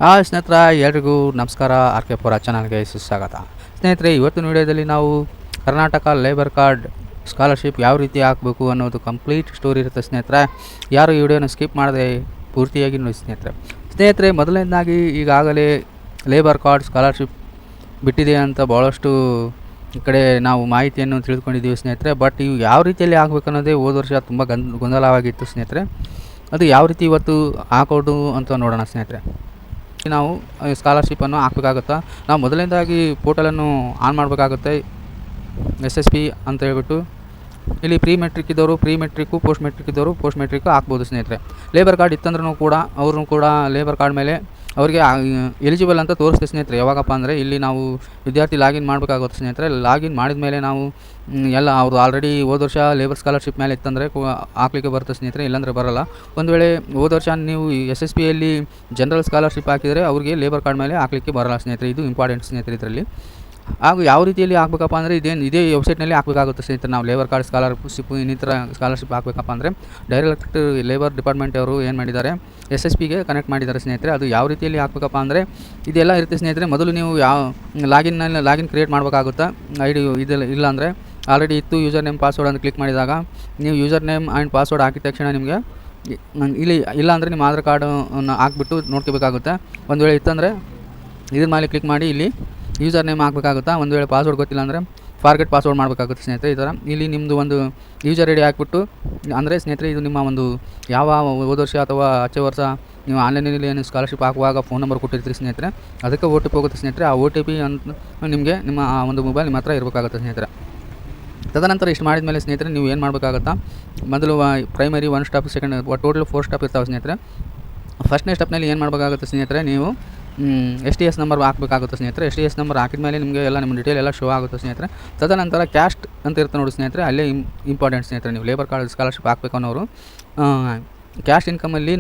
ಸ್ನೇಹಿತರೆ ಎಲ್ರಿಗೂ ನಮಸ್ಕಾರ. ಆರ್ ಕೆ ಪುರ ಚಾನಲ್ಗೆ ಸುಸ್ವಾಗತ. ಸ್ನೇಹಿತರೆ, ಇವತ್ತಿನ ವಿಡಿಯೋದಲ್ಲಿ ನಾವು ಕರ್ನಾಟಕ ಲೇಬರ್ ಕಾರ್ಡ್ ಸ್ಕಾಲರ್ಶಿಪ್ ಯಾವ ರೀತಿ ಹಾಕಬೇಕು ಅನ್ನೋದು ಕಂಪ್ಲೀಟ್ ಸ್ಟೋರಿ ಇರುತ್ತೆ ಸ್ನೇಹಿತರೆ. ಯಾರು ಈ ವಿಡಿಯೋನ ಸ್ಕಿಪ್ ಮಾಡದೆ ಪೂರ್ತಿಯಾಗಿ ನೋಡಿ ಸ್ನೇಹಿತರೆ. ಮೊದಲನೇದಾಗಿ ಈಗಾಗಲೇ ಲೇಬರ್ ಕಾರ್ಡ್ ಸ್ಕಾಲರ್ಶಿಪ್ ಬಿಟ್ಟಿದೆ ಅಂತ ಭಾಳಷ್ಟು ಕಡೆ ನಾವು ಮಾಹಿತಿಯನ್ನು ತಿಳಿದುಕೊಂಡಿದ್ದೀವಿ ಸ್ನೇಹಿತರೆ. ಬಟ್ ಇವು ಯಾವ ರೀತಿಯಲ್ಲಿ ಆಗಬೇಕು ಅನ್ನೋದೇ ಹೋದ ವರ್ಷ ತುಂಬ ಗೊಂದಲವಾಗಿತ್ತು ಸ್ನೇಹಿತರೆ. ಅದು ಯಾವ ರೀತಿ ಇವತ್ತು ಹಾಕೋದು ಅಂತ ನೋಡೋಣ ಸ್ನೇಹಿತರೆ. ನಾವು ಸ್ಕಾಲರ್ಶಿಪ್ಪನ್ನು ಹಾಕಬೇಕಾಗುತ್ತಾ, ನಾವು ಮೊದಲನೇದಾಗಿ ಪೋರ್ಟಲನ್ನು ಆನ್ ಮಾಡಬೇಕಾಗುತ್ತೆ. SSP ಅಂತ ಹೇಳ್ಬಿಟ್ಟು ಇಲ್ಲಿ ಪ್ರೀ ಮೆಟ್ರಿಕ್ ಇದ್ದವರು ಪ್ರೀ ಮೆಟ್ರಿಕ್ಕು, ಪೋಸ್ಟ್ ಮೆಟ್ರಿಕ್ ಇದ್ದವರು ಪೋಸ್ಟ್ ಮೆಟ್ರಿಕ್ ಹಾಕ್ಬೋದು ಸ್ನೇಹಿತರೆ. ಲೇಬರ್ ಕಾರ್ಡ್ ಇತ್ತಂದ್ರೂ ಕೂಡ ಅವ್ರನ್ನೂ ಕೂಡ ಲೇಬರ್ ಕಾರ್ಡ್ ಮೇಲೆ ಅವರಿಗೆ ಎಲಿಜಿಬಲ್ ಅಂತ ತೋರಿಸ್ತೀವಿ ಸ್ನೇಹಿತರೆ. ಯಾವಾಗಪ್ಪ ಅಂದರೆ ಇಲ್ಲಿ ನಾವು ವಿದ್ಯಾರ್ಥಿ ಲಾಗಿನ್ ಮಾಡಬೇಕಾಗುತ್ತೆ ಸ್ನೇಹಿತರೆ. ಲಾಗಿನ್ ಮಾಡಿದ ಮೇಲೆ ನಾವು ಎಲ್ಲ ಅವರು ಆಲ್ರೆಡಿ ಹೋದ ವರ್ಷ ಲೇಬರ್ ಸ್ಕಾಲರ್ಶಿಪ್ ಮೇಲೆ ಇತ್ತಂದರೆ ಹಾಕ್ಲಿಕ್ಕೆ ಬರುತ್ತೆ ಸ್ನೇಹಿತರೆ, ಇಲ್ಲಾಂದರೆ ಬರೋಲ್ಲ. ಒಂದು ವೇಳೆ ಹೋದ ವರ್ಷ ನೀವು SSPಯಲ್ಲಿ ಜನರಲ್ ಸ್ಕಾಲರ್ಶಿಪ್ ಹಾಕಿದರೆ ಅವ್ರಿಗೆ ಲೇಬರ್ ಕಾರ್ಡ್ ಮೇಲೆ ಹಾಕ್ಲಿಕ್ಕೆ ಬರೋಲ್ಲ ಸ್ನೇಹಿತರೆ. ಇದು ಇಂಪಾರ್ಟೆಂಟ್ ಸ್ನೇಹಿತರೆ ಇದರಲ್ಲಿ. ಹಾಗೂ ಯಾವ ರೀತಿಯಲ್ಲಿ ಹಾಕಬೇಕಪ್ಪ ಅಂದರೆ ಇದೇ ವೆಬ್ಸೈಟ್ನಲ್ಲಿ ಹಾಕಬೇಕಾಗುತ್ತೆ ಸ್ನೇಹಿತರೆ. ನಾವು ಲೇಬರ್ ಕಾರ್ಡ್ ಸ್ಕಾಲರ್ಶಿಪ್ ಇನ್ನಿತರ ಸ್ಕಾಲರ್ಶಿಪ್ ಹಾಕಬೇಕಪ್ಪ ಅಂದರೆ ಡೈರೆಕ್ಟ್ ಲೇಬರ್ ಡಿಪಾರ್ಟ್ಮೆಂಟ್ ಅವರು ಏನು ಮಾಡಿದ್ದಾರೆ, SSPಗೆ ಕನೆಕ್ಟ್ ಮಾಡಿದ್ದಾರೆ ಸ್ನೇಹಿತರೆ. ಅದು ಯಾವ ರೀತಿಯಲ್ಲಿ ಹಾಕಬೇಕಪ್ಪ ಅಂದರೆ ಇದೆಲ್ಲ ಇರುತ್ತೆ ಸ್ನೇಹಿತರೆ. ಮೊದಲು ನೀವು ಯಾವ ಲಾಗಿನ್ ಕ್ರಿಯೇಟ್ ಮಾಡಬೇಕಾಗುತ್ತಾ, ID ಇದೆಲ್ಲ ಇಲ್ಲ ಅಂದರೆ ಆಲ್ರೆಡಿ ಇತ್ತು ಯೂಸರ್ ನೇಮ್ ಪಾಸ್ವರ್ಡ್ ಅಂತ ಕ್ಲಿಕ್ ಮಾಡಿದಾಗ ನೀವು ಯೂಸರ್ ನೇಮ್ ಆ್ಯಂಡ್ ಪಾಸ್ವರ್ಡ್ ಹಾಕಿದ ತಕ್ಷಣ ನಿಮಗೆ ಇಲ್ಲಿ ಇಲ್ಲ ಅಂದರೆ ನಿಮ್ಮ ಆಧಾರ್ ಕಾರ್ಡನ್ನು ಹಾಕ್ಬಿಟ್ಟು ನೋಡ್ಕೋಬೇಕಾಗುತ್ತೆ. ಒಂದು ವೇಳೆ ಇತ್ತಂದರೆ ಇದ್ರ ಮೇಲೆ ಕ್ಲಿಕ್ ಮಾಡಿ ಇಲ್ಲಿ ಯೂಸರ್ ನೇಮ್ ಹಾಕಬೇಕಾಗುತ್ತಾ. ಒಂದು ವೇಳೆ ಪಾಸ್ವರ್ಡ್ ಗೊತ್ತಿಲ್ಲ ಅಂದರೆ ಫಾರ್ಗೆಟ್ ಪಾಸ್ವರ್ಡ್ ಮಾಡಬೇಕಾಗುತ್ತೆ ಸ್ನೇಹಿತರೆ. ಈ ಥರ ಇಲ್ಲಿ ನಿಮ್ಮದು ಒಂದು ಯೂಸರ್ ID ಹಾಕ್ಬಿಟ್ಟು, ಅಂದರೆ ಸ್ನೇಹಿತರೆ ಇದು ನಿಮ್ಮ ಒಂದು ಯಾವ ಹೋದ ವರ್ಷ ಅಥವಾ ಆಚೆ ವರ್ಷ ನೀವು ಆನ್ಲೈನಲ್ಲಿ ಏನು ಸ್ಕಾಲರ್ಶಿಪ್ ಹಾಕುವಾಗ ಫೋನ್ ನಂಬರ್ ಕೊಟ್ಟಿರ್ತೀರಿ ಸ್ನೇಹಿತರೆ, ಅದಕ್ಕೆ OTP ಹೋಗುತ್ತೆ ಸ್ನೇಹಿತರೆ. ಆ OTP ಅಂತ ನಿಮಗೆ ನಿಮ್ಮ ಒಂದು ಮೊಬೈಲ್ ನಿಮ್ಮ ಹತ್ರ ಇರಬೇಕಾಗುತ್ತೆ ಸ್ನೇಹಿತರೆ. ತದನಂತರ ಇಷ್ಟು ಮಾಡಿದ ಮೇಲೆ ಸ್ನೇಹಿತರೆ ನೀವು ಏನು ಮಾಡಬೇಕಾಗುತ್ತಾ, ಮೊದಲು primary 1 step, second total 4 step ಇರ್ತಾವೆ ಸ್ನೇಹಿತರೆ. ಫಸ್ಟ್ನೇ ಸ್ಟೆಪ್ನಲ್ಲಿ ಏನು ಮಾಡಬೇಕಾಗುತ್ತೆ ಸ್ನೇಹಿತರೆ, ನೀವು STS ನಂಬರ್ ಹಾಕಬೇಕಾಗುತ್ತೆ ಸ್ನೇಹಿತರೆ. STS ನಂಬರ್ ಹಾಕಿದ ಮೇಲೆ ನಿಮಗೆ ಎಲ್ಲ ನಿಮ್ಮ ಡೀಟೇಲ್ ಎಲ್ಲ ಶೋ ಆಗುತ್ತೆ ಸ್ನೇಹಿತರೆ. ತದನಂತರ ಕ್ಯಾಸ್ಟ್ ಅಂತ ಇರುತ್ತೆ ನೋಡಿ ಸ್ನೇಹಿತರೆ, ಅಲ್ಲೇ ಇಂಪಾರ್ಟೆಂಟ್ ಸ್ನೇಹಿತರೆ. ನೀವು ಲೇಬರ್ ಕಾರ್ಡ್ ಸ್ಕಾಲರ್ಶಿಪ್ ಹಾಕಬೇಕು ಅನ್ನೋರು ಕ್ಯಾಶ್ ಇನ್ಕಮಲ್ಲಿ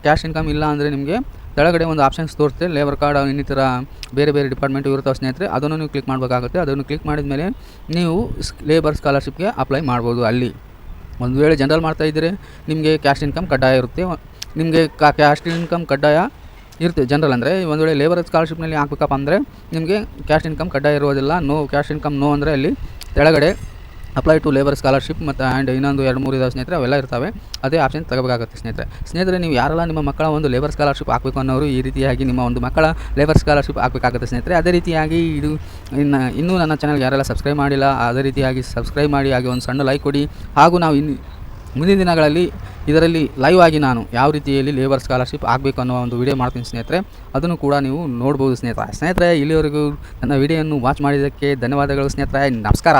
ಕ್ಯಾಶ್ ಇನ್ಕಮ್ ಇಲ್ಲ ಅಂದರೆ ನಿಮಗೆ ಕೆಳಗಡೆ ಒಂದು ಆಪ್ಷನ್ಸ್ ತೋರಿಸುತ್ತೆ. ಲೇಬರ್ ಕಾರ್ಡ್ ಇನ್ನಿತರ ಬೇರೆ ಬೇರೆ ಡಿಪಾರ್ಟ್ಮೆಂಟ್ ಇರ್ತಾವೆ ಸ್ನೇಹಿತರೆ, ಅದನ್ನು ನೀವು ಕ್ಲಿಕ್ ಮಾಡಬೇಕಾಗುತ್ತೆ. ಅದನ್ನು ಕ್ಲಿಕ್ ಮಾಡಿದ ಮೇಲೆ ನೀವು ಲೇಬರ್ ಸ್ಕಾಲರ್ಶಿಪ್ಗೆ ಅಪ್ಲೈ ಮಾಡ್ಬೋದು. ಅಲ್ಲಿ ಒಂದು ವೇಳೆ ಜನರಲ್ ಮಾಡ್ತಾಯಿದ್ದರೆ ನಿಮಗೆ ಕ್ಯಾಶ್ ಇನ್ಕಮ್ ಕಡ್ಡಾಯ ಇರುತ್ತೆ. ನಿಮಗೆ ಕ್ಯಾಶ್ ಇನ್ಕಮ್ ಕಡ್ಡಾಯ ಇರುತ್ತೆ ಜನರಲ್ ಅಂದರೆ. ಒಂದು ವೇಳೆ ಲೇಬರ್ ಸ್ಕಾಲರ್ಶಿಪ್ನಲ್ಲಿ ಹಾಕಬೇಕಪ್ಪ ಅಂದರೆ ನಿಮಗೆ ಕ್ಯಾಶ್ ಇನ್ಕಮ್ ಕಡ್ಡಾಯ ಇರೋದಿಲ್ಲ. ಕ್ಯಾಶ್ ಇನ್ಕಮ್ ಅಂದರೆ ಅಲ್ಲಿ ಕೆಳಗಡೆ ಅಪ್ಲೈ ಟು ಲೇಬರ್ ಸ್ಕಾಲರ್ಶಿಪ್ ಮತ್ತು ಆ್ಯಂಡ್ ಇನ್ನೊಂದು 2-3 ಇದಾವೆ ಸ್ನೇಹಿತರೆ, ಅವೆಲ್ಲ ಇರ್ತವೆ. ಅದೇ ಆಪ್ಷನ್ ತಗೋಬೇಕಾಗುತ್ತೆ ಸ್ನೇಹಿತರೆ. ನೀವು ಯಾರೆಲ್ಲ ನಿಮ್ಮ ಮಕ್ಕಳ ಒಂದು ಲೇಬರ್ ಸ್ಕಾಲರ್ಶಿಪ್ ಹಾಕಬೇಕು ಅನ್ನೋರು ಈ ರೀತಿಯಾಗಿ ನಿಮ್ಮ ಒಂದು ಮಕ್ಕಳ ಲೇಬರ್ ಸ್ಕಾಲರ್ಶಿಪ್ ಹಾಕಬೇಕಾಗುತ್ತೆ ಸ್ನೇಹಿತರೆ. ಅದೇ ರೀತಿಯಾಗಿ ಇದು ಇನ್ನೂ ನನ್ನ ಚಾನಲ್ಗೆ ಯಾರೆಲ್ಲ ಸಬ್ಸ್ಕ್ರೈಬ್ ಮಾಡಿಲ್ಲ, ಅದೇ ರೀತಿಯಾಗಿ ಸಬ್ಸ್ಕ್ರೈಬ್ ಮಾಡಿ, ಹಾಗೆ ಒಂದು ಸಣ್ಣ ಲೈಕ್ ಕೊಡಿ. ಹಾಗೂ ನಾವು ಮುಂದಿನ ದಿನಗಳಲ್ಲಿ ಇದರಲ್ಲಿ ಲೈವ್ ಆಗಿ ನಾನು ಯಾವ ರೀತಿಯಲ್ಲಿ ಲೇಬರ್ ಸ್ಕಾಲರ್ಶಿಪ್ ಆಗಬೇಕು ಅನ್ನೋ ಒಂದು ವಿಡಿಯೋ ಮಾಡ್ತೀನಿ ಸ್ನೇಹಿತರೆ. ಅದನ್ನು ಕೂಡ ನೀವು ನೋಡ್ಬೋದು ಸ್ನೇಹಿತರೆ. ಇಲ್ಲಿವರೆಗೂ ನನ್ನ ವಿಡಿಯೋವನ್ನು ವಾಚ್ ಮಾಡಿದ್ದಕ್ಕೆ ಧನ್ಯವಾದಗಳು ಸ್ನೇಹಿತರೆ. ನಮಸ್ಕಾರ.